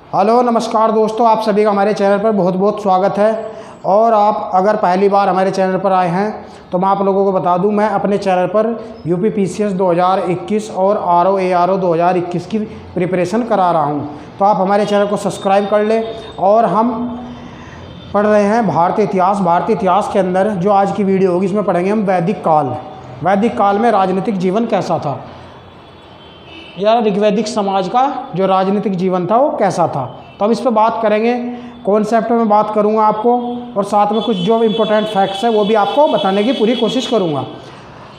Hello नमस्कार दोस्तों, आप सभी का हमारे चैनल पर बहुत बहुत स्वागत है। और आप अगर पहली बार हमारे चैनल पर आए हैं तो मैं आप लोगों को बता दूं, मैं अपने चैनल पर यूपी पीसीएस 2021 और आरओ एआरओ 2021 की प्रिपरेशन करा रहा हूं। तो आप हमारे चैनल को सब्सक्राइब कर लें। और हम पढ़ रहे हैं भारतीय इतिहास। भारतीय इतिहास के अंदर जो आज की वीडियो होगी इसमें पढ़ेंगे हम वैदिक काल। वैदिक काल में राजनीतिक जीवन कैसा था, या ऋग्वैदिक समाज का जो राजनीतिक जीवन था वो कैसा था। तो हम इस पर बात करेंगे, कॉन्सेप्ट में बात करूंगा आपको, और साथ में कुछ जो इम्पोर्टेंट फैक्ट्स है वो भी आपको बताने की पूरी कोशिश करूंगा।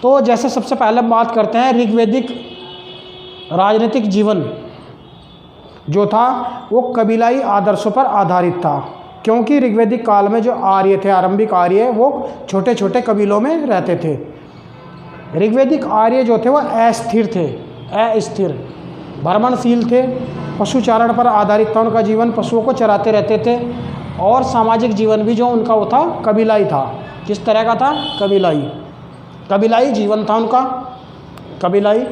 तो जैसे सबसे पहले हम बात करते हैं, ऋग्वैदिक राजनीतिक जीवन जो था वो कबीलाई आदर्शों पर आधारित था। क्योंकि ऋग्वैदिक काल में जो आर्य थे, आरंभिक आर्य, वो छोटे छोटे कबीलों में रहते थे। ऋग्वैदिक आर्य जो थे वो अस्थिर थे, अस्थिर, भ्रमणशील थे, पशुचारण पर आधारित था उनका जीवन, पशुओं को चराते रहते थे। और सामाजिक जीवन भी जो उनका वो था कबीलाई था। किस तरह का था? कबीलाई जीवन था उनका, कबीलाई।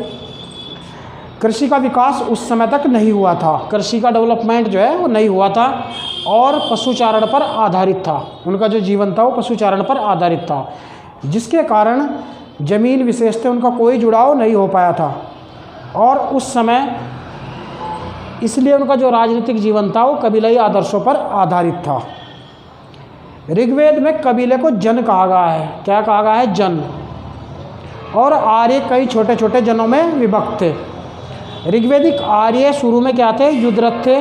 कृषि का विकास उस समय तक नहीं हुआ था, कृषि का डेवलपमेंट जो है वो नहीं हुआ था। और पशुचारण पर आधारित था, उनका जो जीवन था वो पशुचारण पर आधारित था, जिसके कारण जमीन विशेष से उनका कोई जुड़ाव नहीं हो पाया था। और उस समय इसलिए उनका जो राजनीतिक जीवन था वो कबीलाई आदर्शों पर आधारित था। ऋग्वेद में कबीले को जन कहा गया है। क्या कहा गया है? जन। और आर्य कई छोटे छोटे जनों में विभक्त थे। ऋग्वैदिक आर्य शुरू में क्या थे? युद्धरत थे।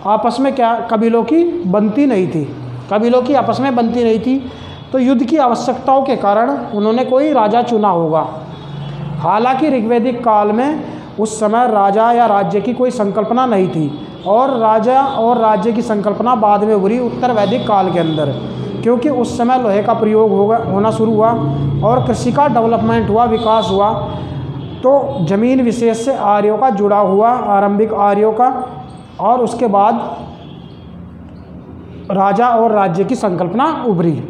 आपस में क्या कबीलों की बनती नहीं थी, कबीलों की आपस में बनती नहीं थी। तो युद्ध की आवश्यकताओं के कारण उन्होंने कोई राजा चुना होगा। हालांकि ऋग्वैदिक काल में उस समय राजा या राज्य की कोई संकल्पना नहीं थी, और राजा और राज्य की संकल्पना बाद में उभरी उत्तर वैदिक काल के अंदर। क्योंकि उस समय लोहे का प्रयोग होना शुरू हुआ और कृषि का डेवलपमेंट हुआ, विकास हुआ। तो जमीन विशेष से आर्यों का जुड़ाव हुआ, आरंभिक आर्यों का। और उसके बाद राजा और राज्य की संकल्पना उभरी।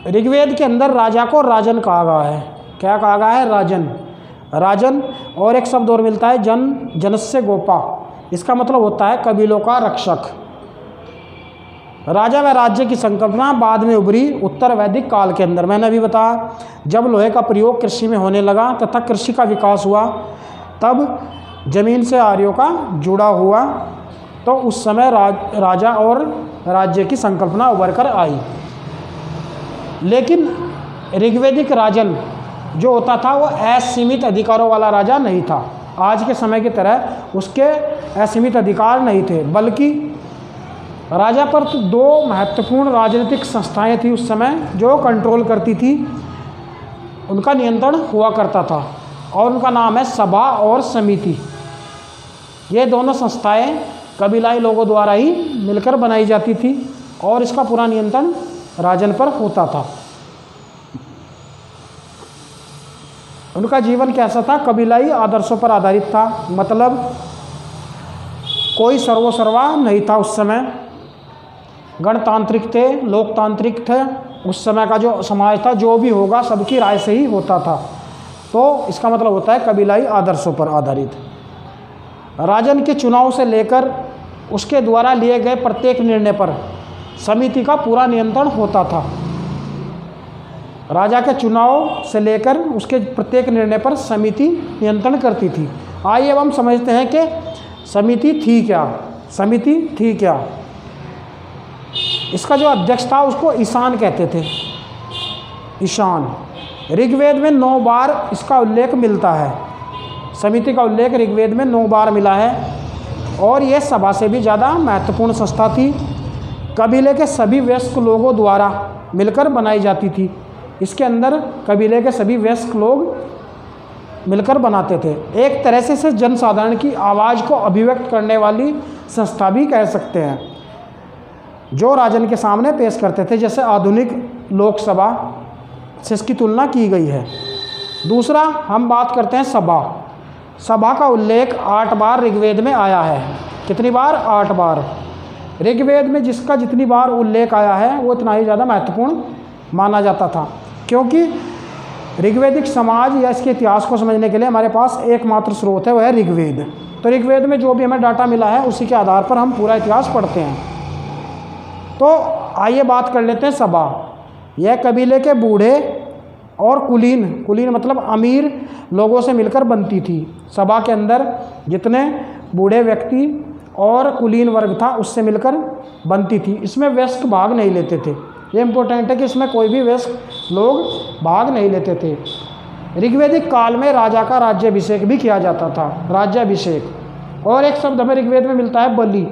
ऋग्वेद के अंदर राजा को राजन कहा गया है। क्या कहा गया है? राजन, राजन। और एक शब्द और मिलता है, जन, जनस्य गोपा। इसका मतलब होता है कबीलों का रक्षक। राजा व राज्य की संकल्पना बाद में उभरी उत्तर वैदिक काल के अंदर। मैंने अभी बताया, जब लोहे का प्रयोग कृषि में होने लगा तथा कृषि का विकास हुआ, तब जमीन से आर्यों का जुड़ा हुआ, तो उस समय राजा और राज्य की संकल्पना उभर कर आई। लेकिन ऋग्वैदिक राजन जो होता था वो असीमित अधिकारों वाला राजा नहीं था। आज के समय की तरह उसके असीमित अधिकार नहीं थे, बल्कि राजा पर तो दो महत्वपूर्ण राजनीतिक संस्थाएं थी उस समय जो कंट्रोल करती थी, उनका नियंत्रण हुआ करता था। और उनका नाम है सभा और समिति। ये दोनों संस्थाएं कबीलाई लोगों द्वारा ही मिलकर बनाई जाती थी, और इसका पूरा नियंत्रण राजन पर होता था। उनका जीवन कैसा था? कबीलाई आदर्शों पर आधारित था। मतलब कोई सर्वसर्वा नहीं था उस समय, गणतांत्रिक थे, लोकतांत्रिक थे। उस समय का जो समाज था, जो भी होगा सबकी राय से ही होता था। तो इसका मतलब होता है कबीलाई आदर्शों पर आधारित। राजन के चुनाव से लेकर उसके द्वारा लिए गए प्रत्येक निर्णय पर समिति का पूरा नियंत्रण होता था। राजा के चुनाव से लेकर उसके प्रत्येक निर्णय पर समिति नियंत्रण करती थी। आइए अब हम समझते हैं कि समिति थी क्या। समिति थी क्या? इसका जो अध्यक्ष था उसको ईशान कहते थे, ईशान। ऋग्वेद में 9 बार इसका उल्लेख मिलता है। समिति का उल्लेख ऋग्वेद में 9 बार मिला है। और यह सभा से भी ज़्यादा महत्वपूर्ण संस्था थी। कबीले के सभी वयस्क लोगों द्वारा मिलकर बनाई जाती थी। इसके अंदर कबीले के सभी वयस्क लोग मिलकर बनाते थे। एक तरह से इसे जनसाधारण की आवाज़ को अभिव्यक्त करने वाली संस्था भी कह सकते हैं, जो राजन के सामने पेश करते थे। जैसे आधुनिक लोकसभा से इसकी तुलना की गई है। दूसरा हम बात करते हैं सभा। सभा का उल्लेख 8 बार ऋग्वेद में आया है। कितनी बार? 8 बार। ऋग्वेद में जिसका जितनी बार उल्लेख आया है वो इतना ही ज़्यादा महत्वपूर्ण माना जाता था, क्योंकि ऋग्वैदिक समाज या इसके इतिहास को समझने के लिए हमारे पास एकमात्र स्रोत है, वह है ऋग्वेद। तो ऋग्वेद में जो भी हमें डाटा मिला है उसी के आधार पर हम पूरा इतिहास पढ़ते हैं। तो आइए बात कर लेते हैं सभा। यह कबीले के बूढ़े और कुलीन मतलब अमीर लोगों से मिलकर बनती थी। सभा के अंदर जितने बूढ़े व्यक्ति और कुलीन वर्ग था उससे मिलकर बनती थी। इसमें वयस्क भाग नहीं लेते थे। ये इम्पोर्टेंट है कि इसमें कोई भी वयस्क लोग भाग नहीं लेते थे। ऋग्वैदिक काल में राजा का राज्याभिषेक भी किया जाता था, राज्याभिषेक। और एक शब्द हमें ऋग्वेद में मिलता है बलि।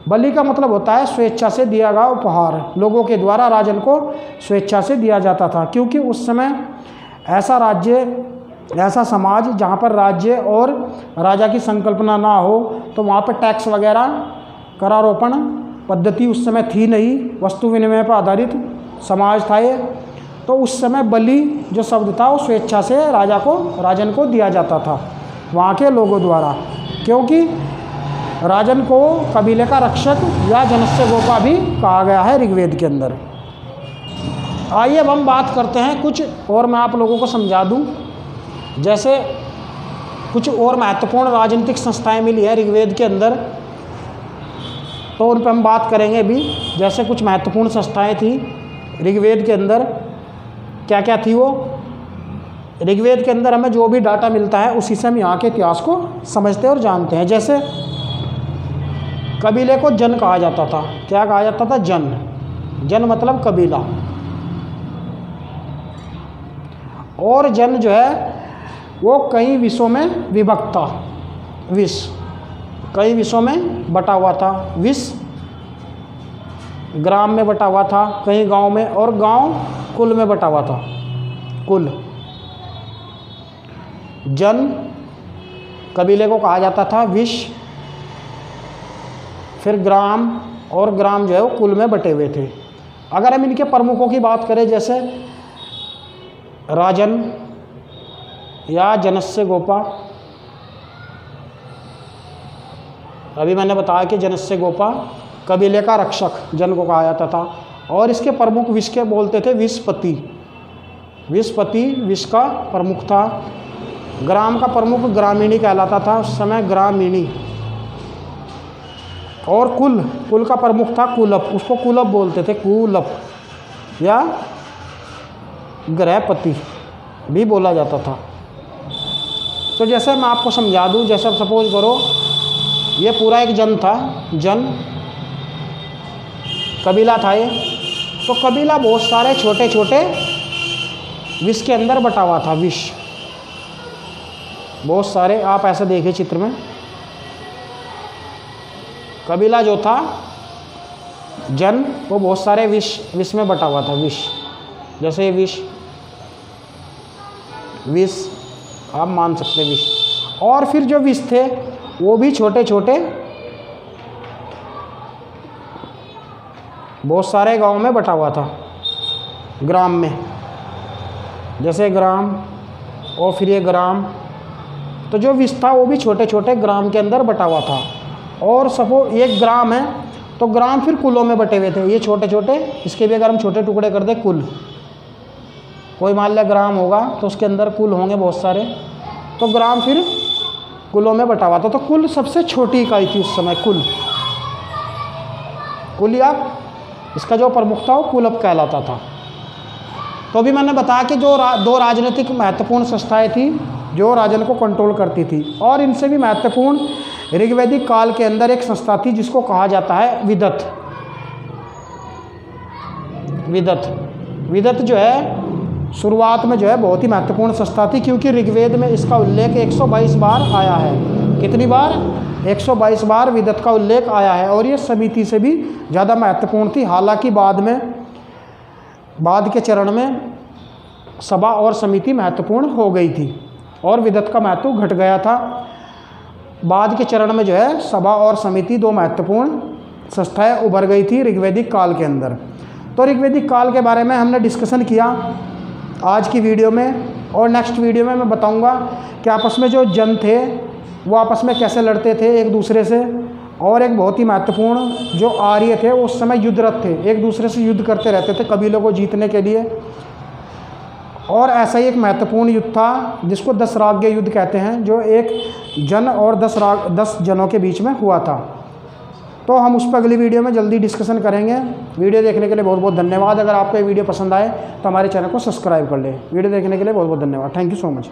बलि का मतलब होता है स्वेच्छा से दिया गया उपहार। लोगों के द्वारा राजन को स्वेच्छा से दिया जाता था, क्योंकि उस समय ऐसा समाज जहाँ पर राज्य और राजा की संकल्पना ना हो, तो वहाँ पर टैक्स वगैरह करारोपण पद्धति उस समय थी नहीं, वस्तु विनिमय पर आधारित समाज था ये। तो उस समय बलि जो शब्द था वो स्वेच्छा से राजन को दिया जाता था वहाँ के लोगों द्वारा, क्योंकि राजन को कबीले का रक्षक या जनस्य गोपा भी कहा गया है ऋग्वेद के अंदर। आइए अब हम बात करते हैं कुछ और, मैं आप लोगों को समझा दूं। जैसे कुछ और महत्वपूर्ण राजनीतिक संस्थाएं मिली है ऋग्वेद के अंदर, तो उन पर हम बात करेंगे भी। जैसे कुछ महत्वपूर्ण संस्थाएं थी ऋग्वेद के अंदर, क्या क्या थी वो। ऋग्वेद के अंदर हमें जो भी डाटा मिलता है उसी से हम यहाँ के इतिहास को समझते और जानते हैं। जैसे कबीले को जन कहा जाता था। क्या कहा जाता था? जन मतलब कबीला। और जन जो है वो कई विषयों में विभक्त था। कई विषयों में बटा हुआ था। ग्राम में बटा हुआ था, कहीं गांव में, और गांव कुल में बटा हुआ था। कुल जन कबीले को कहा जाता था। फिर ग्राम, और ग्राम जो है वो कुल में बटे हुए थे। अगर हम इनके प्रमुखों की बात करें, जैसे राजन या जनस्य गोपा, अभी मैंने बताया कि जनस्य गोपा कबीले का रक्षक जन को कहा जाता था। और इसके प्रमुख विष के बोलते थे विषपति। विष का प्रमुख था। ग्राम का प्रमुख ग्रामीणी कहलाता था उस समय, ग्रामीणी। और कुल का प्रमुख था कुलप, उसको कुलप बोलते थे, कुलप या गृहपति भी बोला जाता था। तो जैसे मैं आपको समझा दूं, जैसे सपोज करो ये पूरा एक जन था, कबीला था ये। तो कबीला बहुत सारे छोटे छोटे विष के अंदर बटा हुआ था। विष बहुत सारे, आप ऐसे देखिए चित्र में, कबीला जो था जन वो बहुत सारे विष में बटा हुआ था। जैसे विष आप मान सकते विष। और फिर जो विष थे वो भी छोटे छोटे बहुत सारे गांव में बटा हुआ था, ग्राम में। जैसे ग्राम और फिर ये ग्राम, तो जो विष था वो भी छोटे छोटे ग्राम के अंदर बटा हुआ था। और सपोज एक ग्राम है तो ग्राम फिर कुलों में बटे हुए थे। ये छोटे छोटे, इसके भी अगर हम छोटे टुकड़े कर दें, कुल, कोई मान लिया ग्राम होगा तो उसके अंदर कुल होंगे बहुत सारे, तो ग्राम फिर कुलों में बटा हुआ था। तो कुल सबसे छोटी इकाई थी उस समय। कुल या इसका जो प्रमुख था वो कुलप कहलाता था। तो अभी मैंने बताया कि जो दो राजनीतिक महत्वपूर्ण संस्थाएं थी जो राजन को कंट्रोल करती थी। और इनसे भी महत्वपूर्ण ऋग्वैदिक काल के अंदर एक संस्था थी जिसको कहा जाता है विदत। विदत जो है शुरुआत में जो है बहुत ही महत्वपूर्ण संस्था थी, क्योंकि ऋग्वेद में इसका उल्लेख 122 बार आया है। कितनी बार? 122 बार विदत का उल्लेख आया है। और ये समिति से भी ज़्यादा महत्वपूर्ण थी। हालांकि बाद के चरण में सभा और समिति महत्वपूर्ण हो गई थी और विदत का महत्व घट गया था। बाद के चरण में जो है सभा और समिति दो महत्वपूर्ण संस्थाएं उभर गई थी ऋग्वैदिक काल के अंदर। तो ऋग्वैदिक काल के बारे में हमने डिस्कशन किया आज की वीडियो में, और नेक्स्ट वीडियो में मैं बताऊंगा कि आपस में जो जन थे वो आपस में कैसे लड़ते थे एक दूसरे से। और एक बहुत ही महत्वपूर्ण जो आर्य थे उस समय युद्धरत थे, एक दूसरे से युद्ध करते रहते थे कबीलों को जीतने के लिए। और ऐसा ही एक महत्वपूर्ण युद्ध था जिसको 10 राज्य युद्ध कहते हैं, जो एक जन और 10 जनों के बीच में हुआ था। तो हम उस पर अगली वीडियो में जल्दी डिस्कशन करेंगे। वीडियो देखने के लिए बहुत बहुत धन्यवाद। अगर आपको ये वीडियो पसंद आए तो हमारे चैनल को सब्सक्राइब कर लें। वीडियो देखने के लिए बहुत बहुत धन्यवाद। Thank you so much.